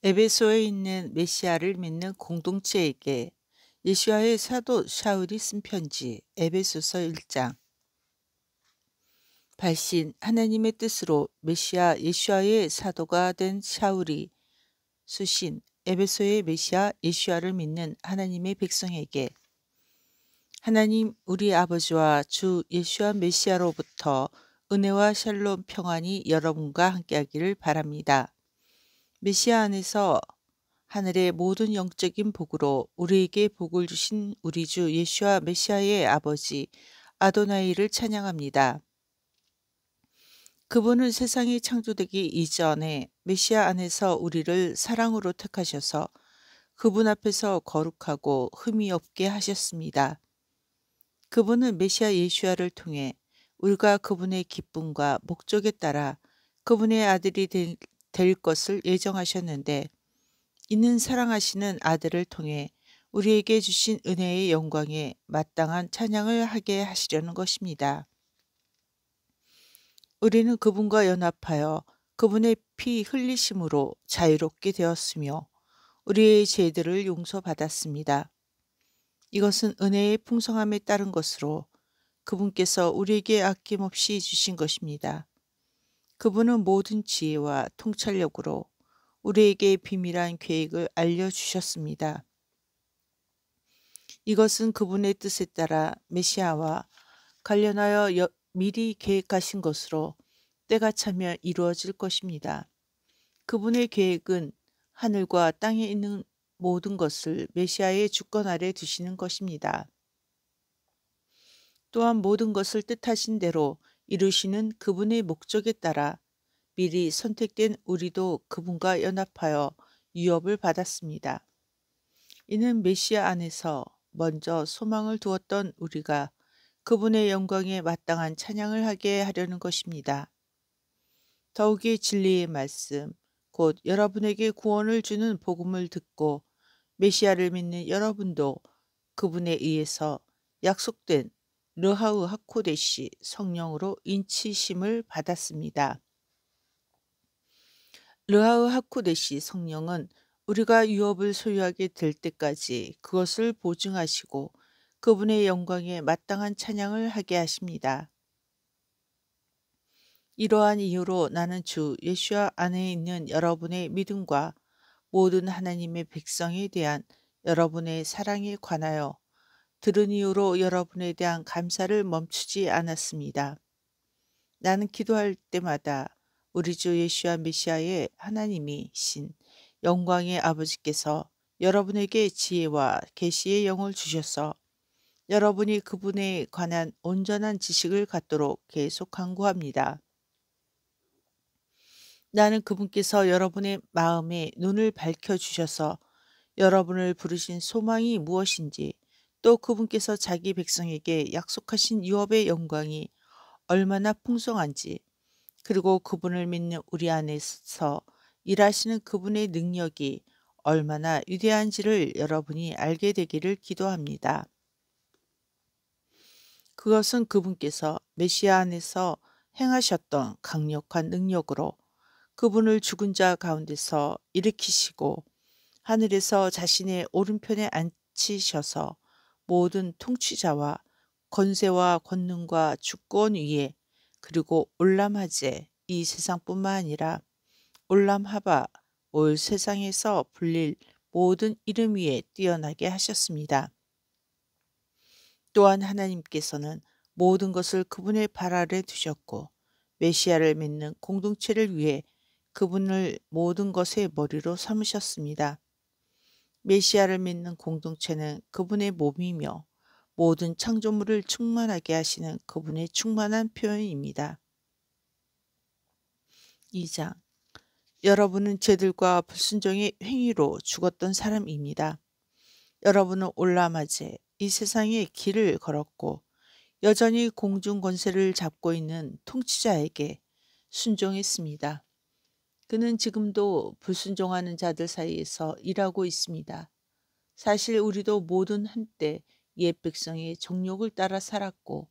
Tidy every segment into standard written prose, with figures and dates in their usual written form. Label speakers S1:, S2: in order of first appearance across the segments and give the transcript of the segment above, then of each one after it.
S1: 에베소에 있는 메시아를 믿는 공동체에게 예수와의 사도 샤울이 쓴 편지 에베소서 1장. 발신 하나님의 뜻으로 메시아 예수와의 사도가 된 샤울이 수신 에베소의 메시아 예수와를 믿는 하나님의 백성에게 하나님 우리 아버지와 주 예수와 메시아로부터 은혜와 샬롬 평안이 여러분과 함께하기를 바랍니다. 메시아 안에서 하늘의 모든 영적인 복으로 우리에게 복을 주신 우리 주 예수와 메시아의 아버지 아도나이를 찬양합니다. 그분은 세상이 창조되기 이전에 메시아 안에서 우리를 사랑으로 택하셔서 그분 앞에서 거룩하고 흠이 없게 하셨습니다. 그분은 메시아 예수와를 통해 우리가 그분의 기쁨과 목적에 따라 그분의 아들이 될 것을 예정하셨는데, 이는 사랑하시는 아들을 통해 우리에게 주신 은혜의 영광에 마땅한 찬양을 하게 하시려는 것입니다. 우리는 그분과 연합하여 그분의 피 흘리심으로 자유롭게 되었으며 우리의 죄들을 용서받았습니다. 이것은 은혜의 풍성함에 따른 것으로 그분께서 우리에게 아낌없이 주신 것입니다. 그분은 모든 지혜와 통찰력으로 우리에게 비밀한 계획을 알려주셨습니다. 이것은 그분의 뜻에 따라 메시아와 관련하여 미리 계획하신 것으로 때가 차면 이루어질 것입니다. 그분의 계획은 하늘과 땅에 있는 모든 것을 메시아의 주권 아래 두시는 것입니다. 또한 모든 것을 뜻하신 대로 이루시는 그분의 목적에 따라 미리 선택된 우리도 그분과 연합하여 유업을 받았습니다. 이는 메시아 안에서 먼저 소망을 두었던 우리가 그분의 영광에 마땅한 찬양을 하게 하려는 것입니다. 더욱이 진리의 말씀, 곧 여러분에게 구원을 주는 복음을 듣고 메시아를 믿는 여러분도 그분에 의해서 약속된 르하우 하코데시 성령으로 인치심을 받았습니다. 르하우 하코데시 성령은 우리가 유업을 소유하게 될 때까지 그것을 보증하시고 그분의 영광에 마땅한 찬양을 하게 하십니다. 이러한 이유로 나는 주 예수와 안에 있는 여러분의 믿음과 모든 하나님의 백성에 대한 여러분의 사랑에 관하여 들은 이유로 여러분에 대한 감사를 멈추지 않았습니다. 나는 기도할 때마다 우리 주 예수와 메시아의 하나님이신 영광의 아버지께서 여러분에게 지혜와 계시의 영을 주셔서 여러분이 그분에 관한 온전한 지식을 갖도록 계속 간구합니다. 나는 그분께서 여러분의 마음에 눈을 밝혀주셔서 여러분을 부르신 소망이 무엇인지, 또 그분께서 자기 백성에게 약속하신 유업의 영광이 얼마나 풍성한지, 그리고 그분을 믿는 우리 안에서 일하시는 그분의 능력이 얼마나 위대한지를 여러분이 알게 되기를 기도합니다. 그것은 그분께서 메시아 안에서 행하셨던 강력한 능력으로 그분을 죽은 자 가운데서 일으키시고 하늘에서 자신의 오른편에 앉히셔서 모든 통치자와 권세와 권능과 주권 위에, 그리고 올람하제 이 세상뿐만 아니라 올람하바 올 세상에서 불릴 모든 이름 위에 뛰어나게 하셨습니다. 또한 하나님께서는 모든 것을 그분의 발 아래 두셨고 메시아를 믿는 공동체를 위해 그분을 모든 것의 머리로 삼으셨습니다. 메시아를 믿는 공동체는 그분의 몸이며 모든 창조물을 충만하게 하시는 그분의 충만한 표현입니다. 2장. 여러분은 죄들과 불순종의 행위로 죽었던 사람입니다. 여러분은 올라마제 이 세상의 길을 걸었고 여전히 공중 권세를 잡고 있는 통치자에게 순종했습니다. 그는 지금도 불순종하는 자들 사이에서 일하고 있습니다. 사실 우리도 모든 한때 옛 백성의 정욕을 따라 살았고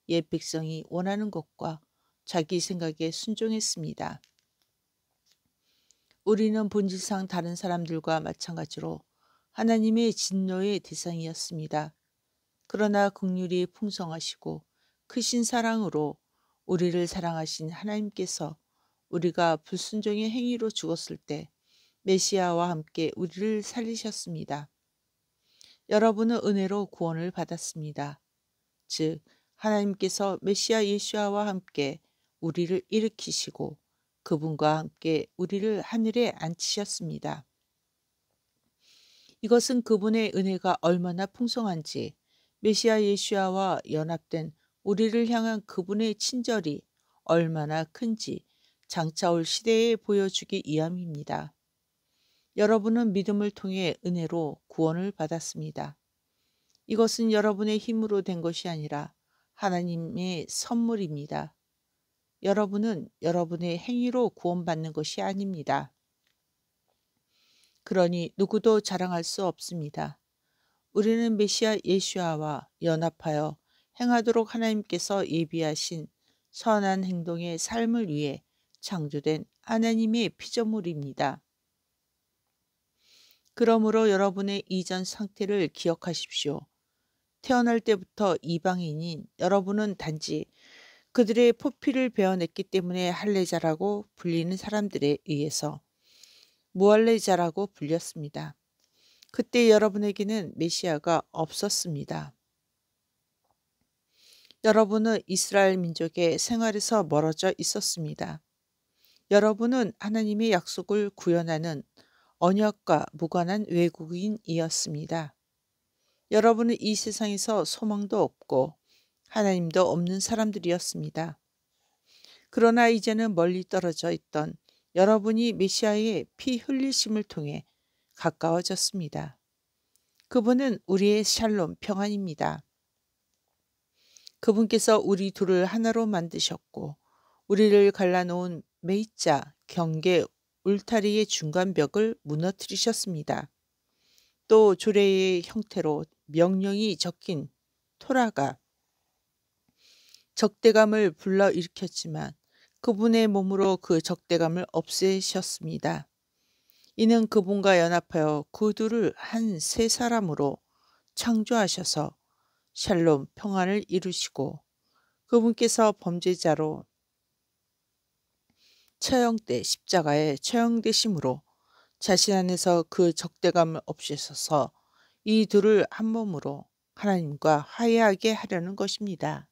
S1: 옛 백성이 원하는 것과 자기 생각에 순종했습니다. 우리는 본질상 다른 사람들과 마찬가지로 하나님의 진노의 대상이었습니다. 그러나 긍휼이 풍성하시고 크신 사랑으로 우리를 사랑하신 하나님께서 우리가 불순종의 행위로 죽었을 때 메시아와 함께 우리를 살리셨습니다. 여러분은 은혜로 구원을 받았습니다. 즉 하나님께서 메시아 예수아와 함께 우리를 일으키시고 그분과 함께 우리를 하늘에 앉히셨습니다. 이것은 그분의 은혜가 얼마나 풍성한지 메시아 예수아와 연합된 우리를 향한 그분의 친절이 얼마나 큰지 장차 올 시대에 보여주기 위함입니다. 여러분은 믿음을 통해 은혜로 구원을 받았습니다. 이것은 여러분의 힘으로 된 것이 아니라 하나님의 선물입니다. 여러분은 여러분의 행위로 구원받는 것이 아닙니다. 그러니 누구도 자랑할 수 없습니다. 우리는 메시아 예수아와 연합하여 행하도록 하나님께서 예비하신 선한 행동의 삶을 위해 창조된 하나님의 피조물입니다. 그러므로 여러분의 이전 상태를 기억하십시오. 태어날 때부터 이방인인 여러분은 단지 그들의 포피를 베어냈기 때문에 할례자라고 불리는 사람들에 의해서 무할례자라고 불렸습니다. 그때 여러분에게는 메시아가 없었습니다. 여러분은 이스라엘 민족의 생활에서 멀어져 있었습니다. 여러분은 하나님의 약속을 구현하는 언약과 무관한 외국인이었습니다. 여러분은 이 세상에서 소망도 없고 하나님도 없는 사람들이었습니다. 그러나 이제는 멀리 떨어져 있던 여러분이 메시아의 피 흘리심을 통해 가까워졌습니다. 그분은 우리의 샬롬 평안입니다. 그분께서 우리 둘을 하나로 만드셨고 우리를 갈라놓은 매자 경계 울타리의 중간 벽을 무너뜨리셨습니다. 또 조례의 형태로 명령이 적힌 토라가 적대감을 불러일으켰지만 그분의 몸으로 그 적대감을 없애셨습니다. 이는 그분과 연합하여 그 둘을 한 세 사람으로 창조하셔서 샬롬 평안을 이루시고 그분께서 범죄자로 처형돼 십자가에 처형되심으로 자신 안에서 그 적대감을 없애셔서 이 둘을 한 몸으로 하나님과 화해하게 하려는 것입니다.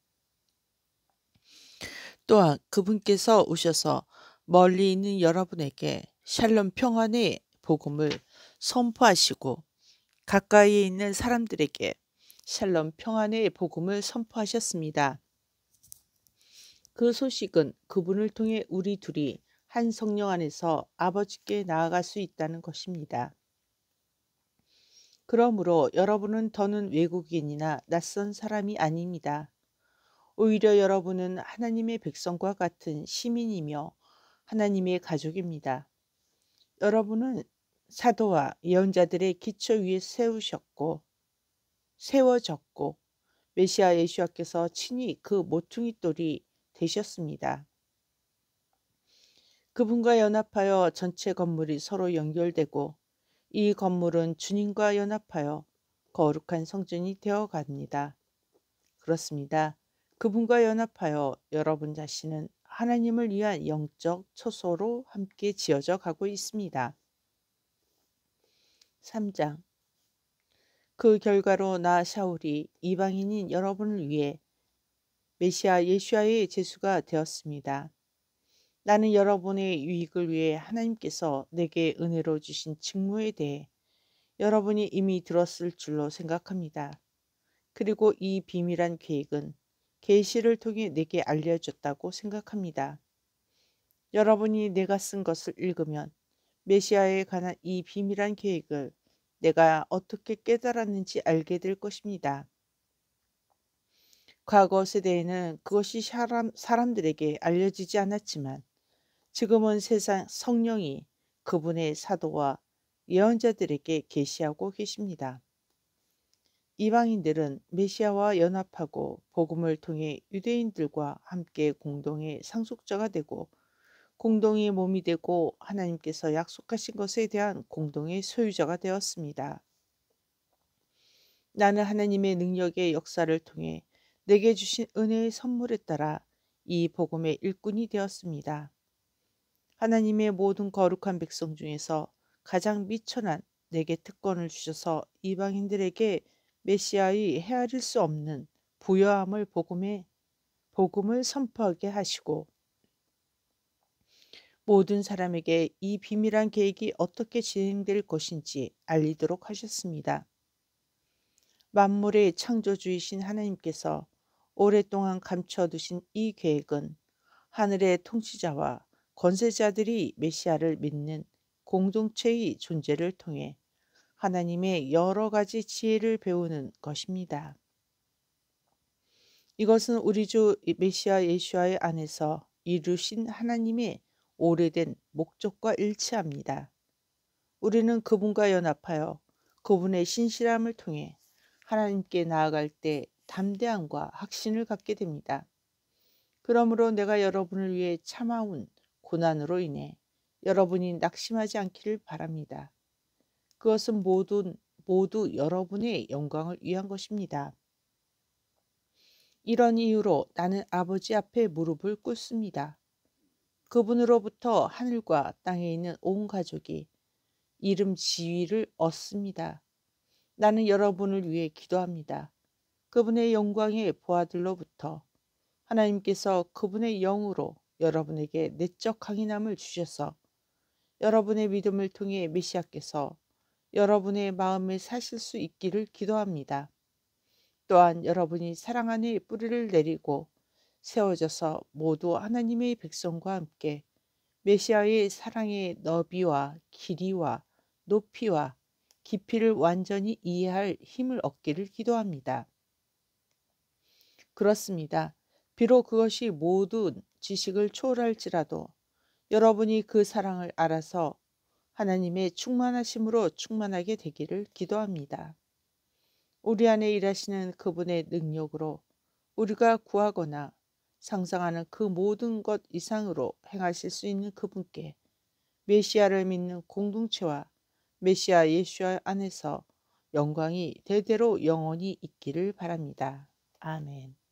S1: 또한 그분께서 오셔서 멀리 있는 여러분에게 샬롬 평안의 복음을 선포하시고 가까이에 있는 사람들에게 샬롬 평안의 복음을 선포하셨습니다. 그 소식은 그분을 통해 우리 둘이 한 성령 안에서 아버지께 나아갈 수 있다는 것입니다. 그러므로 여러분은 더는 외국인이나 낯선 사람이 아닙니다. 오히려 여러분은 하나님의 백성과 같은 시민이며 하나님의 가족입니다. 여러분은 사도와 예언자들의 기초 위에 세워졌고 메시아 예수께서 친히 그 모퉁이 돌이 되셨습니다. 그분과 연합하여 전체 건물이 서로 연결되고 이 건물은 주님과 연합하여 거룩한 성전이 되어 갑니다. 그렇습니다. 그분과 연합하여 여러분 자신은 하나님을 위한 영적 처소로 함께 지어져 가고 있습니다. 3장. 그 결과로 나 샤울이 이방인인 여러분을 위해 메시아 예수아의 제수가 되었습니다. 나는 여러분의 유익을 위해 하나님께서 내게 은혜로 주신 직무에 대해 여러분이 이미 들었을 줄로 생각합니다. 그리고 이 비밀한 계획은 계시를 통해 내게 알려졌다고 생각합니다. 여러분이 내가 쓴 것을 읽으면 메시아에 관한 이 비밀한 계획을 내가 어떻게 깨달았는지 알게 될 것입니다. 과거 세대에는 그것이 사람들에게 알려지지 않았지만 지금은 세상 성령이 그분의 사도와 예언자들에게 계시하고 계십니다. 이방인들은 메시아와 연합하고 복음을 통해 유대인들과 함께 공동의 상속자가 되고 공동의 몸이 되고 하나님께서 약속하신 것에 대한 공동의 소유자가 되었습니다. 나는 하나님의 능력의 역사를 통해 내게 주신 은혜의 선물에 따라 이 복음의 일꾼이 되었습니다. 하나님의 모든 거룩한 백성 중에서 가장 미천한 내게 특권을 주셔서 이방인들에게 메시아의 헤아릴 수 없는 부요함을 복음을 선포하게 하시고 모든 사람에게 이 비밀한 계획이 어떻게 진행될 것인지 알리도록 하셨습니다. 만물의 창조주이신 하나님께서 오랫동안 감춰두신 이 계획은 하늘의 통치자와 권세자들이 메시아를 믿는 공동체의 존재를 통해 하나님의 여러 가지 지혜를 배우는 것입니다. 이것은 우리 주 메시아 예수아의 안에서 이루신 하나님의 오래된 목적과 일치합니다. 우리는 그분과 연합하여 그분의 신실함을 통해 하나님께 나아갈 때 담대함과 확신을 갖게 됩니다. 그러므로 내가 여러분을 위해 참아온 고난으로 인해 여러분이 낙심하지 않기를 바랍니다. 그것은 모두 여러분의 영광을 위한 것입니다. 이런 이유로 나는 아버지 앞에 무릎을 꿇습니다. 그분으로부터 하늘과 땅에 있는 온 가족이 이름 지위를 얻습니다. 나는 여러분을 위해 기도합니다. 그분의 영광의 보아들로부터 하나님께서 그분의 영으로 여러분에게 내적 강인함을 주셔서 여러분의 믿음을 통해 메시아께서 여러분의 마음에 사실 수 있기를 기도합니다. 또한 여러분이 사랑 안에 뿌리를 내리고 세워져서 모두 하나님의 백성과 함께 메시아의 사랑의 너비와 길이와 높이와 깊이를 완전히 이해할 힘을 얻기를 기도합니다. 그렇습니다. 비록 그것이 모든 지식을 초월할지라도 여러분이 그 사랑을 알아서 하나님의 충만하심으로 충만하게 되기를 기도합니다. 우리 안에 일하시는 그분의 능력으로 우리가 구하거나 상상하는 그 모든 것 이상으로 행하실 수 있는 그분께 메시아를 믿는 공동체와 메시아 예수아 안에서 영광이 대대로 영원히 있기를 바랍니다. 아멘.